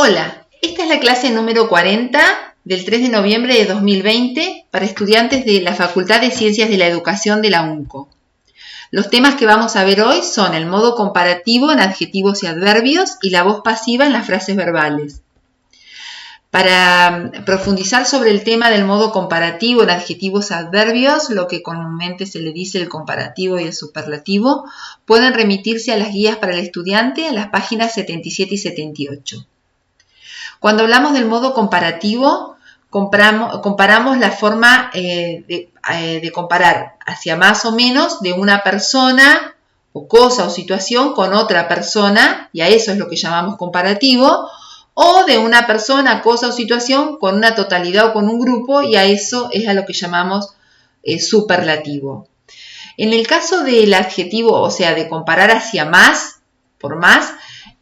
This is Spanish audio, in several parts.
Hola, esta es la clase número 40 del 3 de noviembre de 2020 para estudiantes de la Facultad de Ciencias de la Educación de la UNCO. Los temas que vamos a ver hoy son el modo comparativo en adjetivos y adverbios y la voz pasiva en las frases verbales. Para profundizar sobre el tema del modo comparativo en adjetivos y adverbios, lo que comúnmente se le dice el comparativo y el superlativo, pueden remitirse a las guías para el estudiante a las páginas 77 y 78. Cuando hablamos del modo comparativo, comparamos la forma de comparar hacia más o menos de una persona o cosa o situación con otra persona, y a eso es lo que llamamos comparativo, o de una persona, cosa o situación con una totalidad o con un grupo, y a eso es a lo que llamamos superlativo. En el caso del adjetivo, o sea, de comparar hacia más, por más,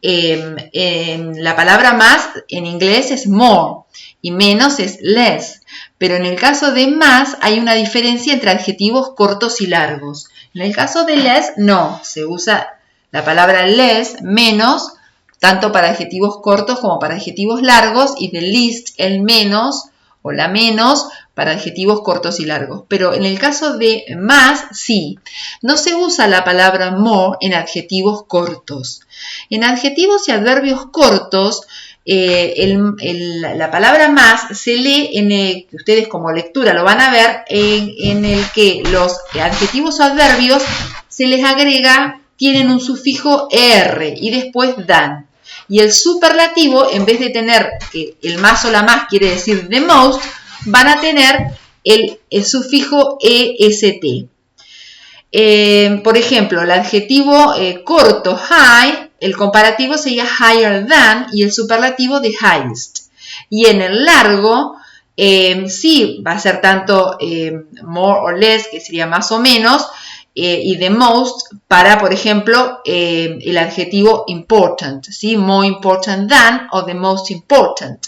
la palabra más en inglés es more y menos es less, pero en el caso de más hay una diferencia entre adjetivos cortos y largos. En el caso de less no, se usa la palabra less, menos, tanto para adjetivos cortos como para adjetivos largos, y the least, el menos o la menos, para adjetivos cortos y largos. Pero en el caso de más, sí. No se usa la palabra more en adjetivos cortos. En adjetivos y adverbios cortos, la palabra más se lee, que ustedes como lectura lo van a ver, en el que los adjetivos o adverbios se les agrega, tienen un sufijo er y después dan. Y el superlativo, en vez de tener que el más o la más quiere decir the most, van a tener el sufijo est. Por ejemplo, el adjetivo corto, high, el comparativo sería higher than y el superlativo the highest. Y en el largo, sí, va a ser tanto more or less, que sería más o menos, y the most para, por ejemplo, el adjetivo important, ¿sí? More important than o the most important.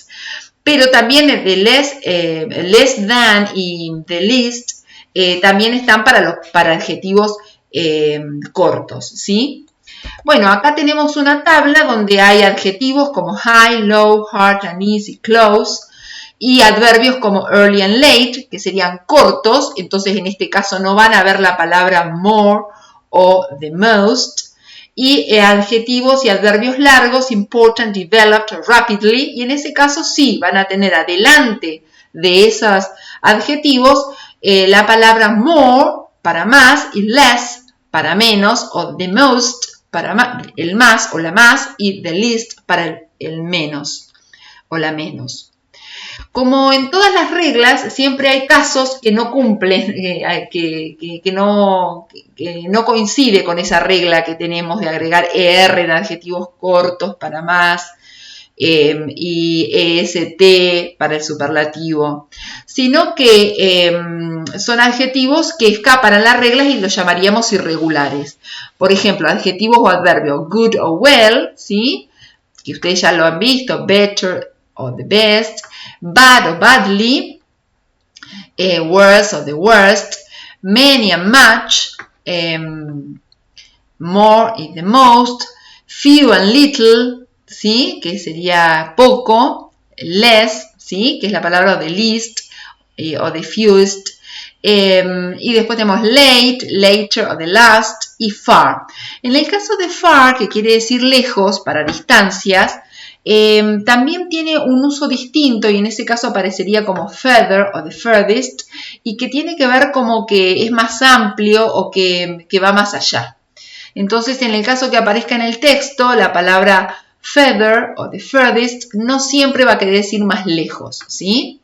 Pero también the less than y the least también están para adjetivos cortos, ¿sí? Bueno, acá tenemos una tabla donde hay adjetivos como high, low, hard and easy, close, y adverbios como early and late, que serían cortos, entonces en este caso no van a ver la palabra more o the most, y adjetivos y adverbios largos, important, developed, rapidly, y en ese caso sí van a tener adelante de esos adjetivos la palabra more para más y less para menos, o the most para el más o la más, y the least para el menos o la menos. Como en todas las reglas, siempre hay casos que no cumplen, que no coincide con esa regla que tenemos de agregar ER en adjetivos cortos para más y EST para el superlativo, sino que son adjetivos que escapan a las reglas y los llamaríamos irregulares. Por ejemplo, adjetivos o adverbios good o well, ¿sí? Que ustedes ya lo han visto, better o the best, bad o badly, worse o the worst, many and much, more y the most, few and little, ¿sí? Que sería poco, less, ¿sí? Que es la palabra the least o the fewest, y después tenemos late, later o the last, y far. En el caso de far, que quiere decir lejos, para distancias, también tiene un uso distinto, y en ese caso aparecería como further o the furthest, y que tiene que ver como que es más amplio o que va más allá. Entonces, en el caso que aparezca en el texto, la palabra further o the furthest no siempre va a querer decir más lejos, ¿sí?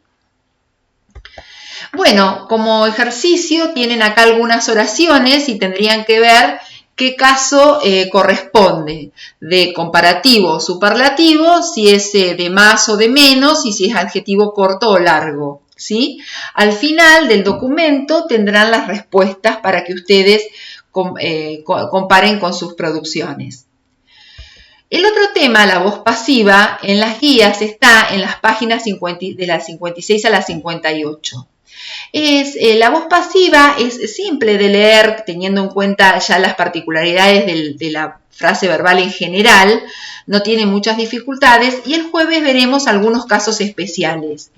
Bueno, como ejercicio tienen acá algunas oraciones y tendrían que ver qué caso corresponde, de comparativo o superlativo, si es de más o de menos y si es adjetivo corto o largo, ¿sí? Al final del documento tendrán las respuestas para que ustedes comparen con sus producciones. El otro tema, la voz pasiva, en las guías está en las páginas de las 56 a las 58. La voz pasiva es simple de leer, teniendo en cuenta ya las particularidades de la frase verbal en general, no tiene muchas dificultades, y el jueves veremos algunos casos especiales.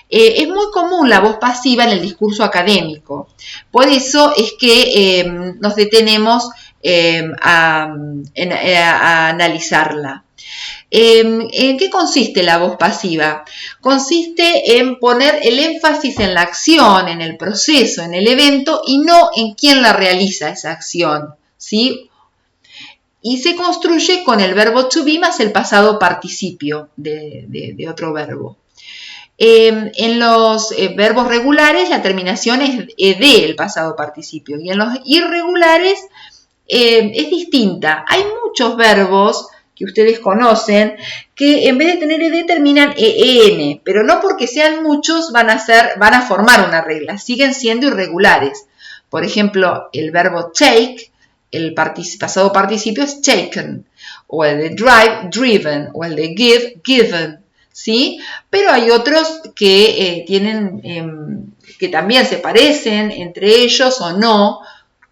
Es muy común la voz pasiva en el discurso académico, por eso es que nos detenemos a analizarla. ¿En qué consiste la voz pasiva? Consiste en poner el énfasis en la acción, en el proceso, en el evento y no en quién la realiza esa acción, ¿sí? Y se construye con el verbo to be más el pasado participio de otro verbo. En los verbos regulares la terminación es de el pasado participio y en los irregulares es distinta. Hay muchos verbos que ustedes conocen que en vez de tener ed terminan en, pero no porque sean muchos van a formar una regla, siguen siendo irregulares. Por ejemplo, el verbo take, el pasado participio es taken, o el de drive, driven, o el de give, given, ¿sí? Pero hay otros que que también se parecen entre ellos o no,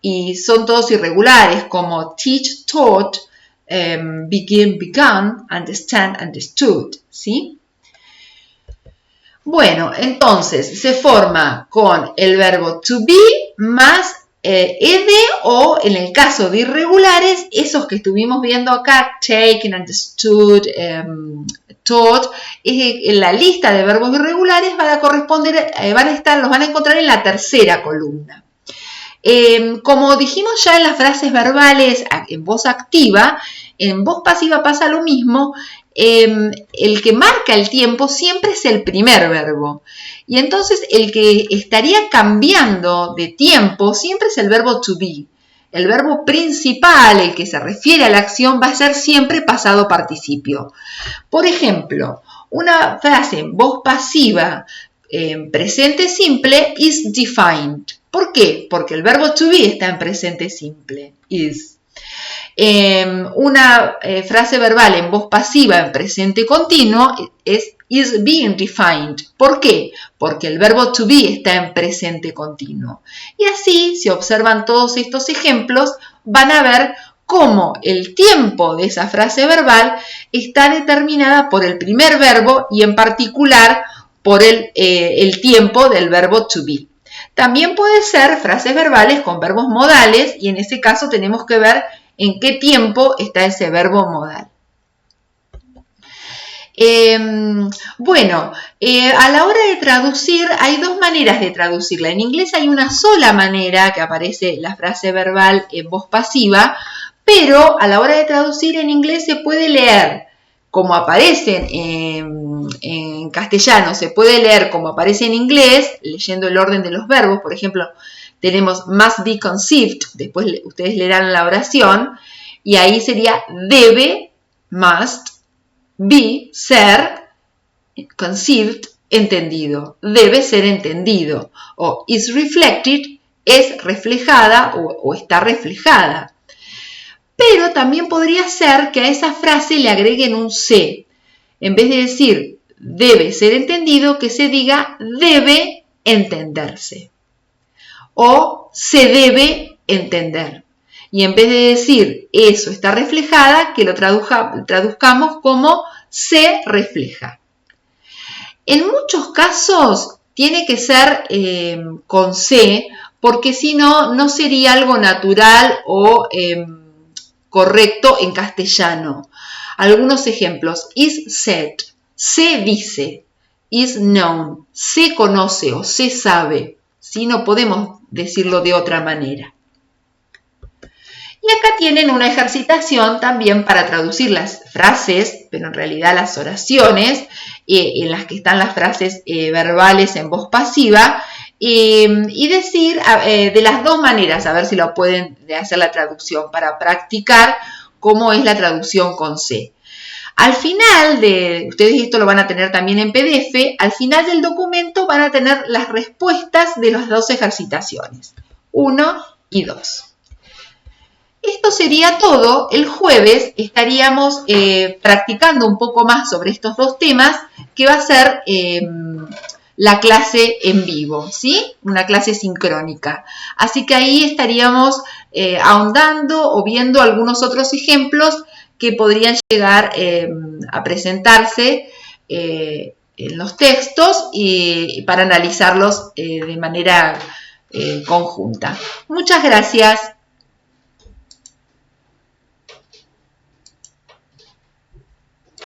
y son todos irregulares, como teach, taught, begin, begun, understand, understood, ¿sí? Bueno, entonces se forma con el verbo to be más ed, o en el caso de irregulares, esos que estuvimos viendo acá, taken, understood, taught, en la lista de verbos irregulares van a corresponder, los van a encontrar en la tercera columna. Como dijimos ya en las frases verbales en voz activa, en voz pasiva pasa lo mismo. El que marca el tiempo siempre es el primer verbo. Y entonces el que estaría cambiando de tiempo siempre es el verbo to be. El verbo principal, el que se refiere a la acción, va a ser siempre pasado participio. Por ejemplo, una frase en voz pasiva en presente simple is defined. ¿Por qué? Porque el verbo to be está en presente simple, is. Una frase verbal en voz pasiva en presente continuo es is being defined. ¿Por qué? Porque el verbo to be está en presente continuo. Y así, si observan todos estos ejemplos, van a ver cómo el tiempo de esa frase verbal está determinada por el primer verbo y en particular por el tiempo del verbo to be. También puede ser frases verbales con verbos modales y en ese caso tenemos que ver en qué tiempo está ese verbo modal. A la hora de traducir hay dos maneras de traducirla. En inglés hay una sola manera que aparece la frase verbal en voz pasiva, pero a la hora de traducir en inglés se puede leer como aparecen en castellano, se puede leer como aparece en inglés, leyendo el orden de los verbos. Por ejemplo, tenemos must be conceived, después ustedes leerán la oración, y ahí sería debe, must, be, ser, conceived, entendido, debe ser entendido, o is reflected, es reflejada o está reflejada. Pero también podría ser que a esa frase le agreguen un se. En vez de decir debe ser entendido, que se diga debe entenderse. O se debe entender. Y en vez de decir eso está reflejada, que lo traduzcamos como se refleja. En muchos casos tiene que ser con se, porque si no, no sería algo natural o correcto en castellano. Algunos ejemplos: is said, se dice; is known, se conoce o se sabe. ¿Sí? No podemos decirlo de otra manera. Y acá tienen una ejercitación también para traducir las frases, pero en realidad las oraciones, en las que están las frases verbales en voz pasiva, y decir de las dos maneras, a ver si lo pueden hacer la traducción, para practicar cómo es la traducción con C. Al final ustedes esto lo van a tener también en PDF, al final del documento van a tener las respuestas de las dos ejercitaciones, 1 y 2. Esto sería todo. El jueves estaríamos practicando un poco más sobre estos dos temas, que va a ser la clase en vivo, ¿sí? Una clase sincrónica. Así que ahí estaríamos ahondando o viendo algunos otros ejemplos que podrían llegar a presentarse en los textos y para analizarlos de manera conjunta. Muchas gracias.